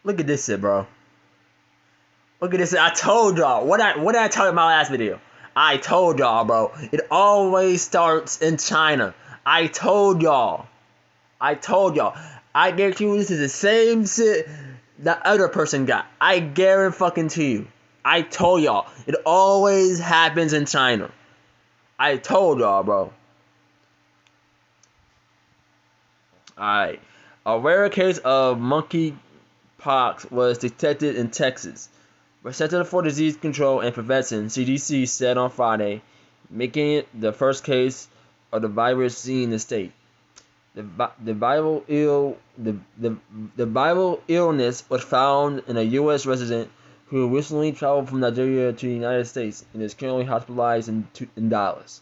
Look at this shit, bro. Look at this shit. I told y'all. What did I tell you in my last video? I told y'all, bro. It always starts in China. I told y'all. I told y'all. I guarantee you this is the same shit that other person got. I guarantee fucking to you. I told y'all. It always happens in China. I told y'all, bro. Alright. A rare case of monkeypox was detected in Texas. The Center for Disease Control and Prevention (CDC) said on Friday, making it the first case of the virus seen in the state. The viral illness was found in a U.S. resident who recently traveled from Nigeria to the United States and is currently hospitalized in Dallas.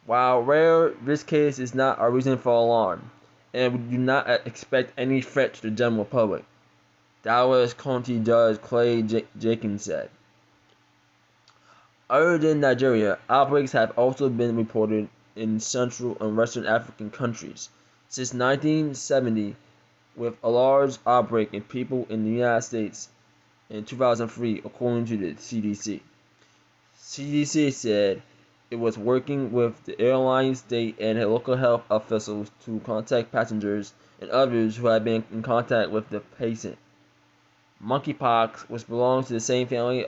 While rare, this case is not a reason for alarm, and we do not expect any threat to the general public, Dallas County Judge Clay Jenkins said. Other than Nigeria, outbreaks have also been reported in Central and Western African countries since 1970, with a large outbreak in people in the United States in 2003, according to the CDC. CDC said it was working with the airline, state, and local health officials to contact passengers and others who had been in contact with the patient. Monkeypox, which belongs to the same family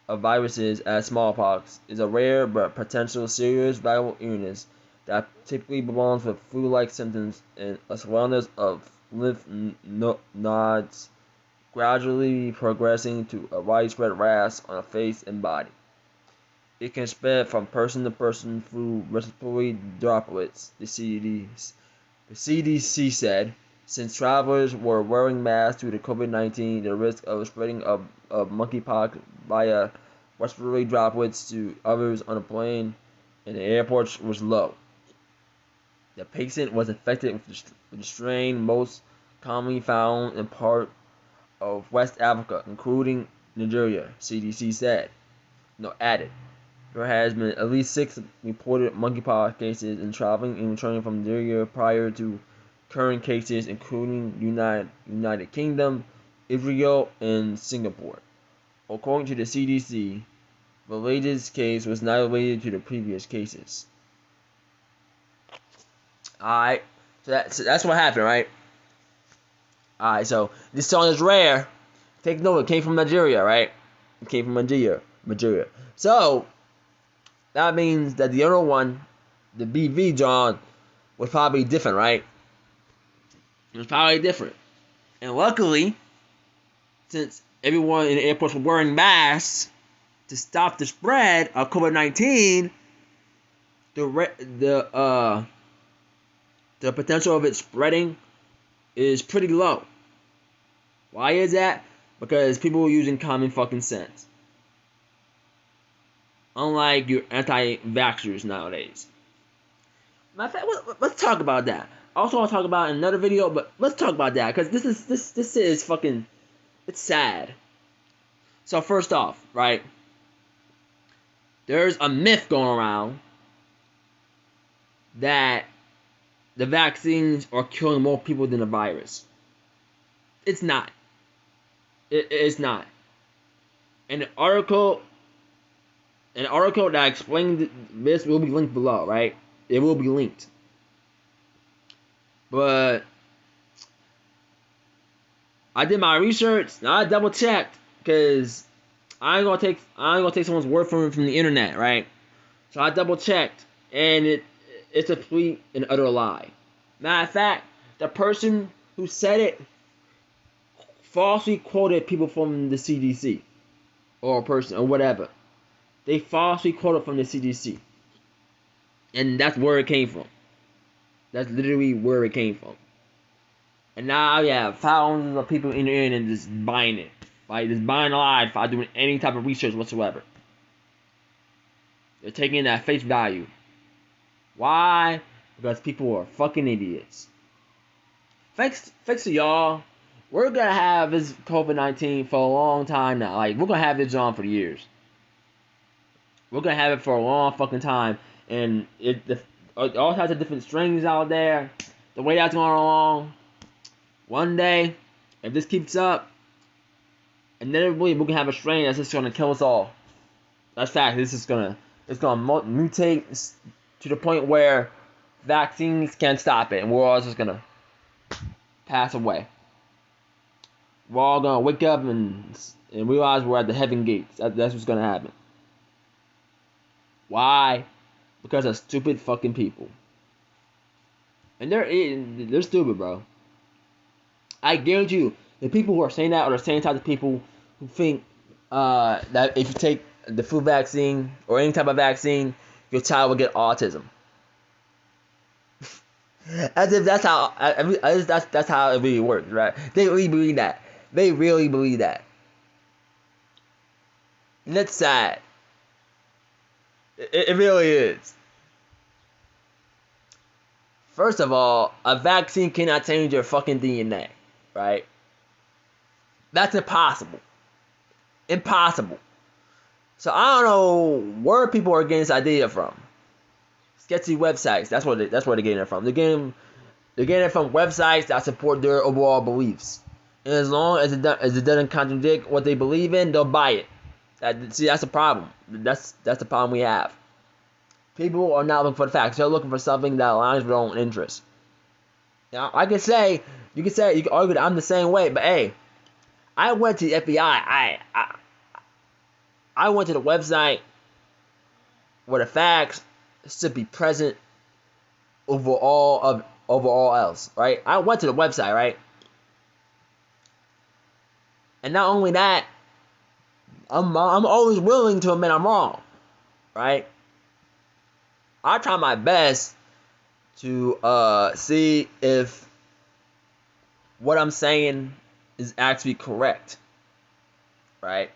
of viruses as smallpox, is a rare but potential serious viral illness that typically belongs with flu-like symptoms and a swelling of lymph nodes, gradually progressing to a widespread rash on the face and body. It can spread from person to person through respiratory droplets, the CDC said. Since travelers were wearing masks due to COVID-19, the risk of spreading of monkeypox via respiratory droplets to others on a plane and the airports was low. The patient was infected with the strain most commonly found in part of West Africa, including Nigeria, CDC said. Added. There has been at least 6 reported monkeypox cases in traveling and returning from Nigeria prior to current cases, including United Kingdom, Israel, and Singapore. According to the CDC, the latest case was not related to the previous cases. Alright, so that's what happened, right? Alright, so this song is rare. Take note, it came from Nigeria, right? It came from Nigeria. So, that means that the other one, the BV John, was probably different, right? It was probably different. And luckily, since everyone in the airports were wearing masks to stop the spread of COVID-19, the potential of it spreading is pretty low. Why is that? Because people are using common fucking sense. Unlike your anti-vaxxers nowadays. Matter of fact, let's talk about that. Also, I'll talk about in another video, but let's talk about that because this is fucking, it's sad. So first off, right? There's a myth going around that the vaccines are killing more people than the virus. It's not. It's not. An article that explains this will be linked below, right? It will be linked. But I did my research. Now I double checked because I ain't gonna take someone's word from the internet, right? So I double checked, and it's a complete and utter lie. Matter of fact, the person who said it falsely quoted people from the CDC or a person or whatever. They falsely quoted from the CDC, and that's where it came from. That's literally where it came from. And now you have thousands of people in the internet just buying it. Like, just buying a lie without doing any type of research whatsoever. They're taking it at face value. Why? Because people are fucking idiots. Thanks to y'all. We're gonna have this COVID-19 for a long time now. Like, we're gonna have this on for years. We're gonna have it for a long fucking time. And all types of different strains out there. The way that's going along, one day If this keeps up, inevitably we're gonna have a strain that's just gonna kill us all. That's fact. It's gonna mutate to the point where vaccines can't stop it, and we're all just gonna pass away. We're all gonna wake up and realize we're at the heaven gates. That's what's gonna happen. Why? Because of stupid fucking people. And they're stupid, bro. I guarantee you, the people who are saying that are the same type of people who think that if you take the flu vaccine or any type of vaccine, your child will get autism. As if that's how that's how it really works, right? They really believe that. They really believe that. And that's sad. It really is. First of all, a vaccine cannot change your fucking DNA, right? That's impossible. Impossible. So I don't know where people are getting this idea from. Sketchy websites. That's where they're getting it from. They're getting it from websites that support their overall beliefs. And as long as it doesn't contradict what they believe in, they'll buy it. That's the problem. That's the problem we have. People are not looking for the facts. They're looking for something that aligns with their own interests. Now, you can argue that I'm the same way, but hey, I went to the FBI. I went to the website where the facts should be present over all else, right? I went to the website, right? And not only that, I'm always willing to admit I'm wrong, right? I try my best to see if what I'm saying is actually correct, right?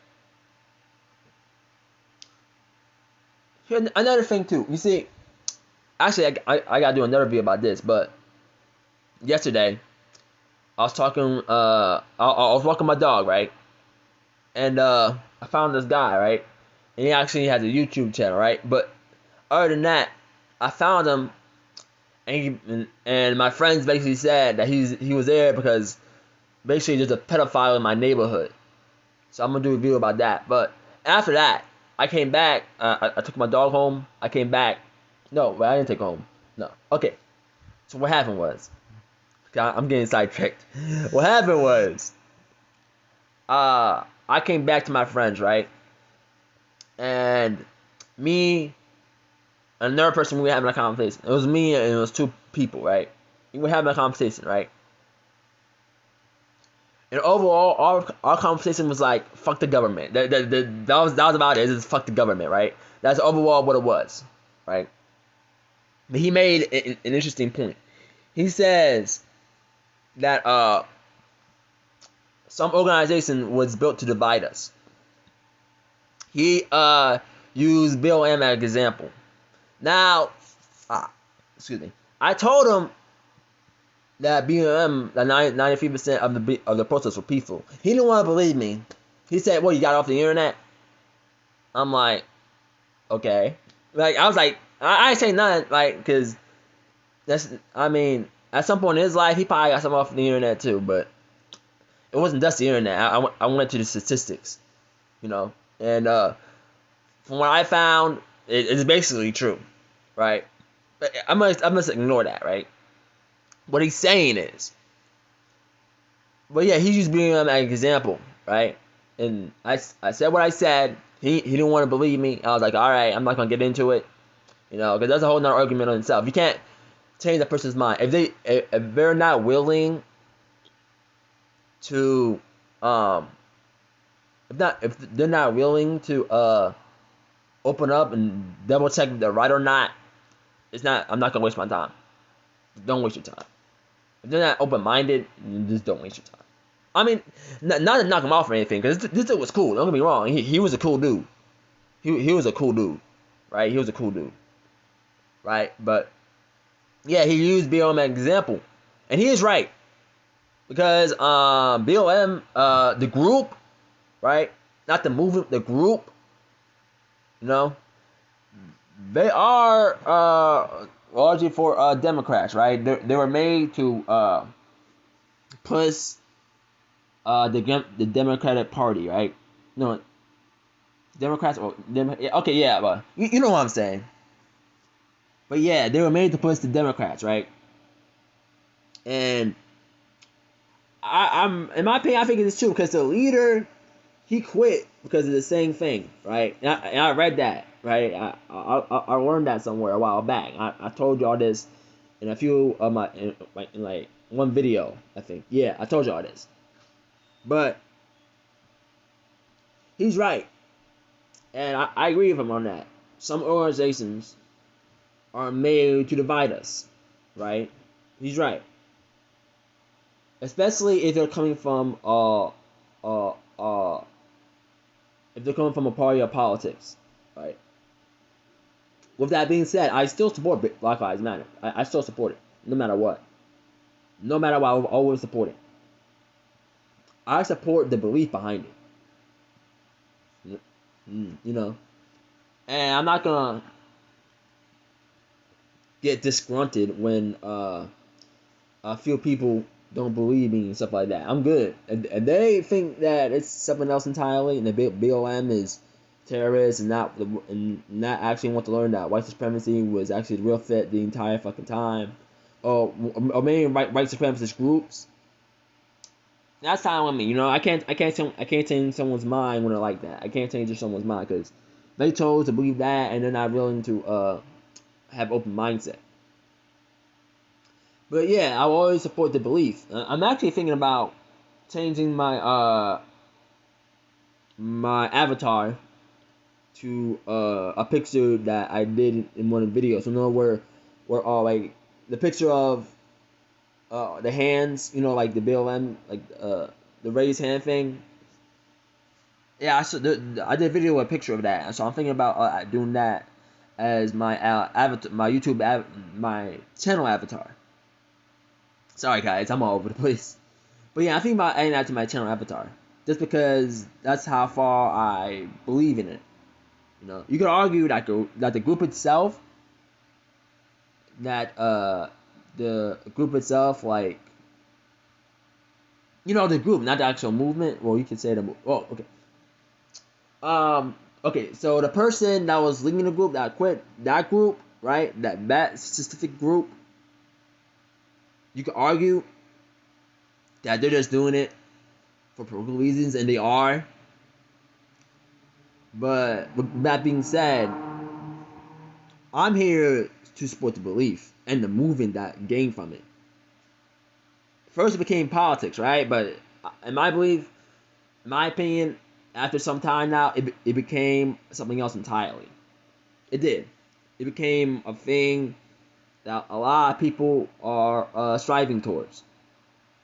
Here, another thing too. You see, actually, I gotta do another video about this. But yesterday, I was talking. I was walking my dog, right? And I found this guy, right? And he actually has a YouTube channel, right? But other than that, I found him, and my friends basically said that he was there because basically there's a pedophile in my neighborhood. So I'm gonna do a video about that. But after that, I came back. I took my dog home. I came back. No, I didn't take her home. No. Okay. So what happened was, I'm getting sidetracked. What happened was, I came back to my friends, right? And me and another person, we were having a conversation. It was me and it was two people, right? We were having a conversation, right? And overall, our conversation was like, fuck the government. That was about it. It's just fuck the government, right? That's overall what it was, right? But he made an interesting point. He says that some organization was built to divide us. He used BLM as an example. Now, excuse me. I told him that BLM, that 93% of the protests were peaceful. He didn't want to believe me. He said, "Well, you got it off the internet." I'm like, okay. Like, I was like, I ain't say nothing, like, because at some point in his life, he probably got something off the internet too, but it wasn't just the internet. I went to the statistics, you know, and from what I found, it's basically true, right? But I must ignore that, right? What he's saying is, but yeah, he's just being an example, right? And I said what I said. He didn't want to believe me. I was like, all right, I'm not gonna get into it, you know, because that's a whole nother argument on itself. You can't change a person's mind if they're not willing to if they're not willing to open up and double check if they're right or not. I'm not gonna waste my time. Don't waste your time. If they're not open-minded, just don't waste your time. I mean, not to knock him off or anything, because this dude was cool. Don't get me wrong. He was a cool dude. He was a cool dude, right? He was a cool dude, right? But yeah, he used BLM as an example, and he is right, because BLM, the group, right? Not the movement, the group. You know, they are largely for Democrats, right? They were made to push the Democratic Party, right? No, Democrats or okay, yeah, but you know what I'm saying. But yeah, they were made to push the Democrats, right? And I'm in my opinion, I think it's true because the leader he quit because of the same thing, right? And I read that, right? I learned that somewhere a while back. I told y'all this in a few of in like one video, I think. Yeah, I told y'all this. But he's right, and I agree with him on that. Some organizations are made to divide us, right? He's right, especially if they're coming from uh, uh, if they're coming from a party of politics, right? With that being said, I still support Black Lives Matter. I still support it, no matter what. No matter what, I will always support it. I support the belief behind it. You know, and I'm not gonna get disgruntled when a few people don't believe me and stuff like that. I'm good. And they think that it's something else entirely, and the BLM is terrorists and not actually want to learn that white supremacy was actually the real threat the entire fucking time, or maybe white supremacist groups. That's fine with me. You know, I can't change someone's mind when they're like that. I can't change someone's mind because they chose to believe that and they're not willing to have open mindset. But yeah, I will always support the belief. I'm actually thinking about changing my avatar to a picture that I did in one of the videos. You know where all like the picture of the hands, you know, like the BLM, like the raised hand thing. Yeah, I did a video with a picture of that, so I'm thinking about doing that as my avatar, my my channel avatar. Sorry guys, I'm all over the place. But yeah, I think about adding that to my channel avatar, just because that's how far I believe in it. You know, you could argue that the group itself, that the group itself, like you know, the group, not the actual movement. Well, you could say the oh, okay. Okay, so the person that was leading the group that quit that group, right? That specific group, you could argue that they're just doing it for political reasons, and they are. But with that being said, I'm here to support the belief and the movement that gained from it. First, it became politics, right? But in my belief, in my opinion, after some time now, it became something else entirely. It did. It became a thing that a lot of people are striving towards.